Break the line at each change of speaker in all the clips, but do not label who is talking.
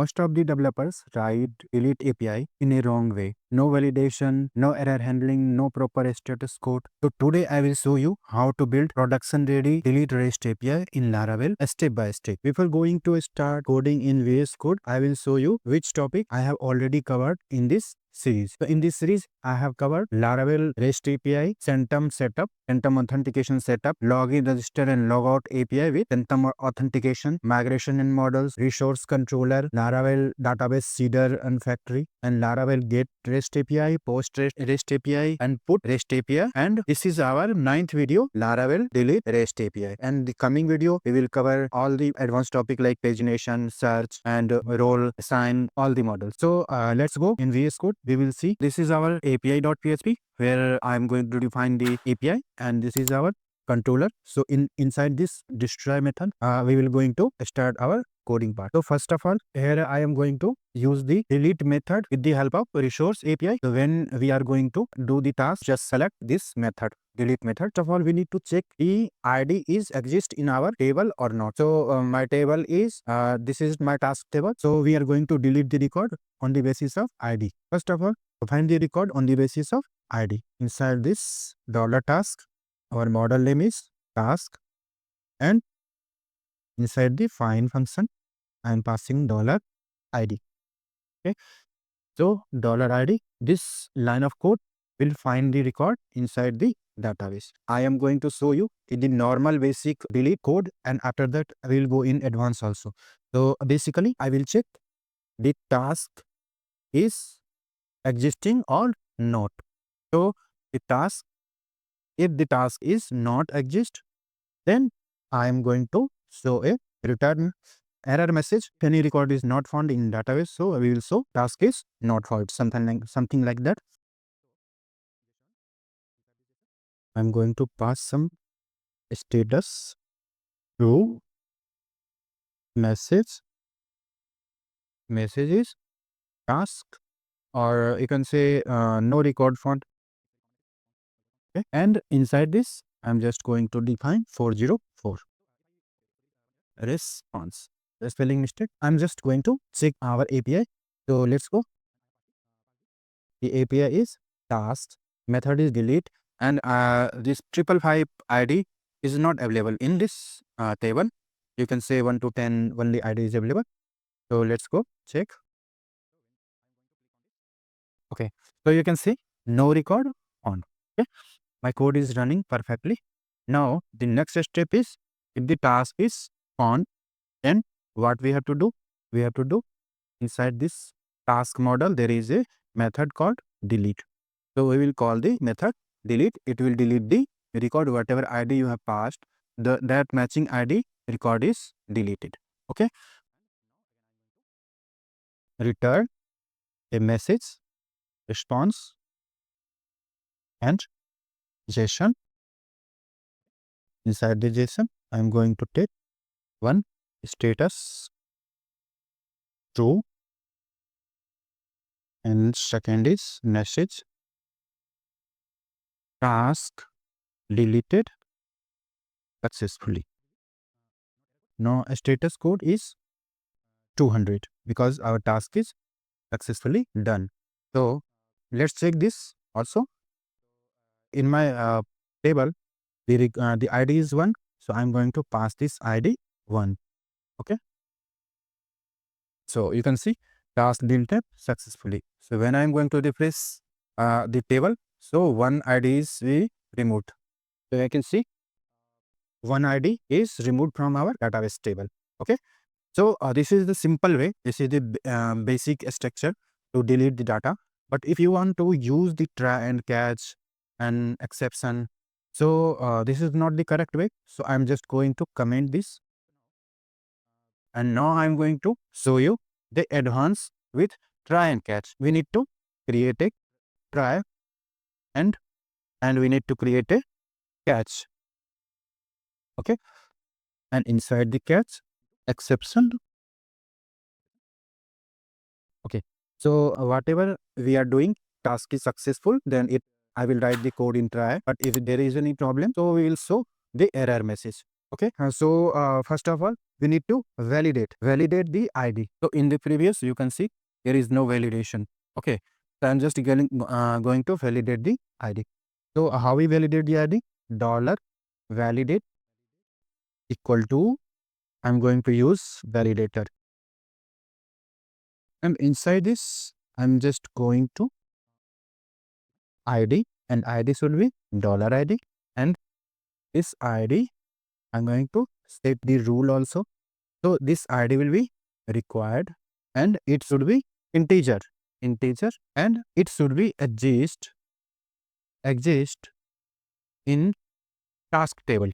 most of the developers write delete API in a wrong way. No validation, no error handling, no proper status code. So today I will show you how to build production ready delete REST API in Laravel step by step. Before going to start coding in VS Code, I will show you which topic I have already covered in this series. So in this series, I have covered Laravel REST API, Centum setup, Centum authentication setup, login, register and logout API with Centum authentication, migration and models, resource controller, Laravel database seeder and factory, and Laravel get REST API, post REST API, and put REST API. And this is our 9th video, Laravel delete REST API. And the coming video, we will cover all the advanced topic like pagination, search, and role, assign, all the models. So let's go in VS Code. We will see this is our API.php where I'm going to define the API, and this is our controller. So inside this destroy method, we will going to start our coding part. So first of all, here I am going to use the delete method with the help of resource API. So when we are going to do the task, just select this method, delete method. First of all, we need to check the ID is exist in our table or not. So my table is this is my task table. So we are going to delete the record on the basis of ID. First of all, find the record on the basis of ID. Inside this $task, our model name is task, and inside the find function, I am passing $ID. Okay. So $ID, this line of code will find the record inside the database. I am going to show you in the normal basic delete code, and after that I will go in advanced also. So basically I will check the task is existing or not. So the task, if the task is not exist, then I am going to show a return error message. Any record is not found in database, so we will show task is not found, something like that. I'm going to pass some status to message is task, or you can say no record found. Okay. And inside this, I'm just going to define 404 response. The spelling mistake. I'm just going to check our API. So let's go. The API is task, method is delete, and this 555 ID is not available in this table. You can say 1 to 10 only ID is available. So let's go check. Okay, so you can see no record on. Okay, my code is running perfectly. Now the next step is, if the task is on, then what we have to do? We have to do inside this task model, there is a method called delete. So we will call the method delete. It will delete the record, whatever ID you have passed, that matching ID record is deleted. Okay. Return a message, response, and JSON. Inside the JSON, I am going to take one status true, and second is message task deleted successfully. Now status code is 200 because our task is successfully done. So let's check this also. In my table, the ID is 1. So I'm going to pass this ID 1. Okay. So you can see task deleted successfully. So when I'm going to refresh the table, so one ID is removed. So I can see one ID is removed from our database table. Okay. So this is the simple way. This is the basic structure to delete the data. But if you want to use the try and catch and exception, so this is not the correct way. So I'm just going to comment this. And now I'm going to show you the advance with try and catch. We need to create a try and we need to create a catch. Okay. And inside the catch, exception. Okay. So whatever we are doing, task is successful, then I will write the code in try. But if there is any problem, so we will show the error message. Okay. First of all, we need to validate the ID. So in the previous, you can see there is no validation. Okay. So I'm just going to validate the ID. So how we validate the ID? Dollar validate equal to, I'm going to use validator. And inside this, I'm just going to ID, and ID should be dollar ID. And this ID, I'm going to set the rule also. So this ID will be required, and it should be integer, and it should be exist in task table,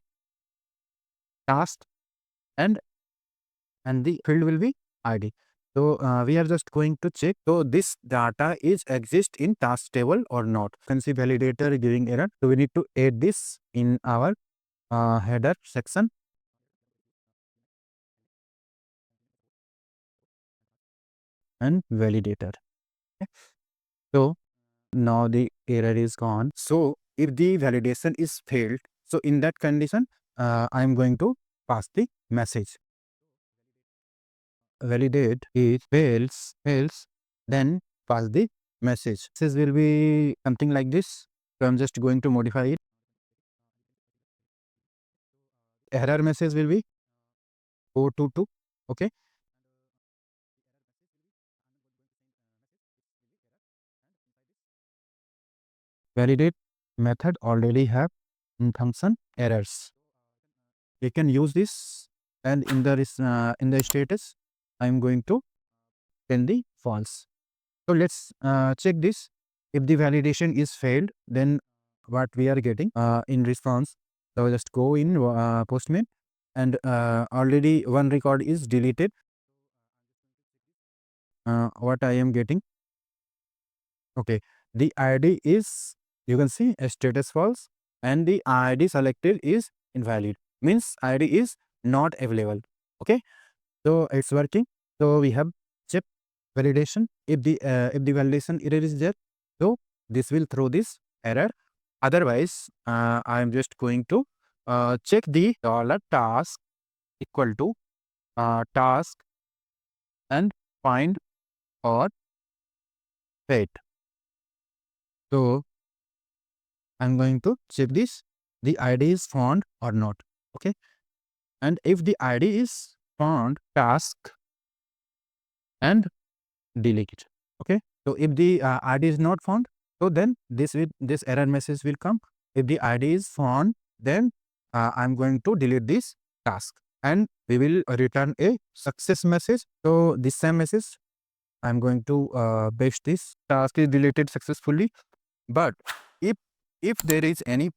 task, and the field will be ID. So we are just going to check. So this data is exist in task table or not. You can see validator giving error. So we need to add this in our header section. And validator. Okay. So now the error is gone. So if the validation is failed, so in that condition, I am going to pass the message. Validate is fails, then pass the message. This will be something like this. So I'm just going to modify it. Error message will be 422. Okay. Validate method already have function errors. We can use this, and in the status, I'm going to send the false. So let's check this. If the validation is failed, then what we are getting in response. So just go in Postman, and already one record is deleted. What I am getting? Okay, the ID is, you can see, a status false, and the ID selected is invalid. Means ID is not available. Okay, so it's working. So we have check validation. If the validation error is there, so this will throw this error. Otherwise, I am just going to check the dollar task equal to task and find or fate. So I'm going to check this. The ID is found or not. Okay, and if the ID is found, task and delete it. Okay, so if the ID is not found, so then this error message will come. If the ID is found, then I'm going to delete this task, and we will return a success message. So this same message, I'm going to paste this task is deleted successfully. But if there is any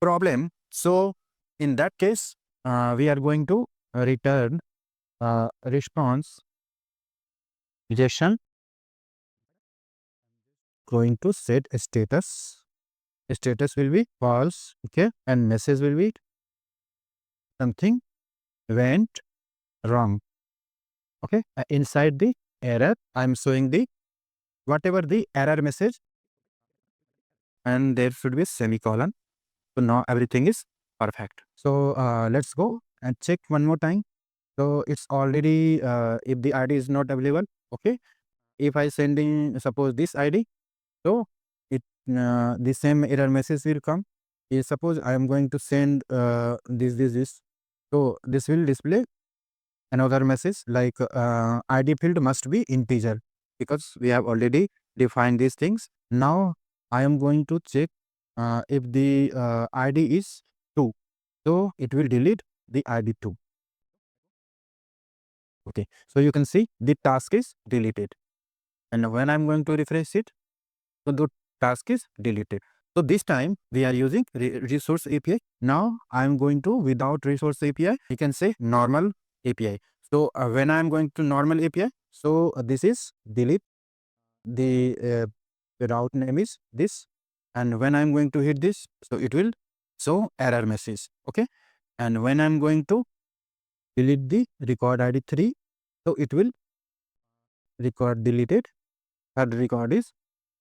problem, so in that case, we are going to return response JSON. Going to set a status. Status will be false. Okay, and message will be something went wrong. Okay, inside the error, I'm showing the whatever the error message, and there should be a semicolon. So now everything is perfect. So let's go and check one more time. So it's already if the ID is not available. Okay, if I sending suppose this ID, so it the same error message will come. Suppose I am going to send this. So this will display another message like ID field must be integer, because we have already defined these things. Now I am going to check if the ID is 2. So it will delete the ID 2. Okay, so you can see the task is deleted, and when I'm going to refresh it, so the task is deleted. So this time we are using resource API. Now I'm going to without resource API, you can say normal API. So when I'm going to normal API, so this is delete, the route name is this, and when I'm going to hit this, so it will show error message. Okay, and when I'm going to delete the record ID 3, so it will record deleted, third record is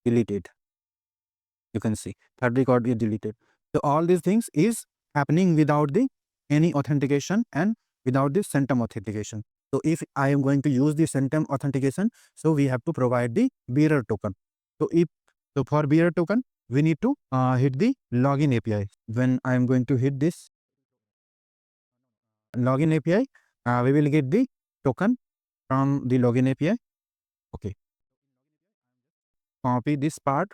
deleted. You can see third record is deleted. So all these things is happening without the any authentication and without the Centum authentication. So if I am going to use the Centum authentication, so we have to provide the bearer token. So for bearer token, we need to hit the login API. When I am going to hit this login API, we will get the token from the login API. Okay. Copy this part.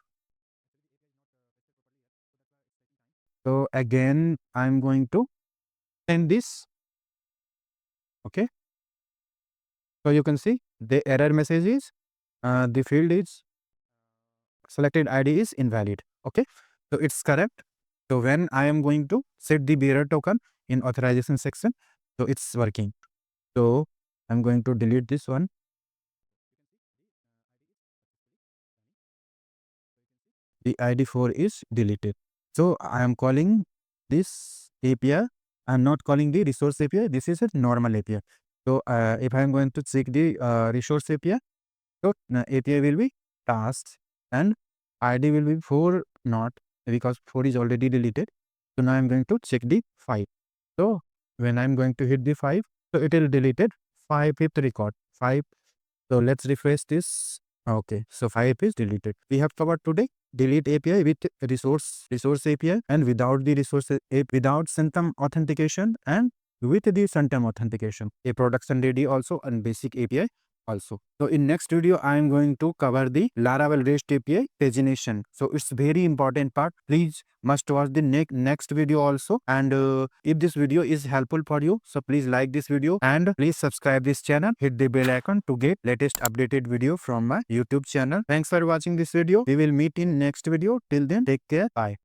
So again, I'm going to send this. Okay. So you can see the error message is the field is selected ID is invalid. Okay. So it's correct. So when I am going to set the bearer token in authorization section, so it's working. So I'm going to delete this one. The ID4 is deleted. So I am calling this API. I'm not calling the resource API. This is a normal API. So if I am going to check the resource API, so API will be tasks and ID will be 4 not, because 4 is already deleted. So now I'm going to check the 5. So when I'm going to hit the 5, so it will deleted 5th record 5. So let's refresh this. Okay, so 5 is deleted. We have covered today delete API with resource API and without the resource without Centum authentication and with the Centum authentication, a production ready also and basic API also. So in next video, I am going to cover the Laravel REST API pagination. So it's very important part. Please must watch the next video also. And if this video is helpful for you, so please like this video and please subscribe this channel. Hit the bell icon to get latest updated video from my YouTube channel. Thanks for watching this video. We will meet in next video. Till then, take care. Bye.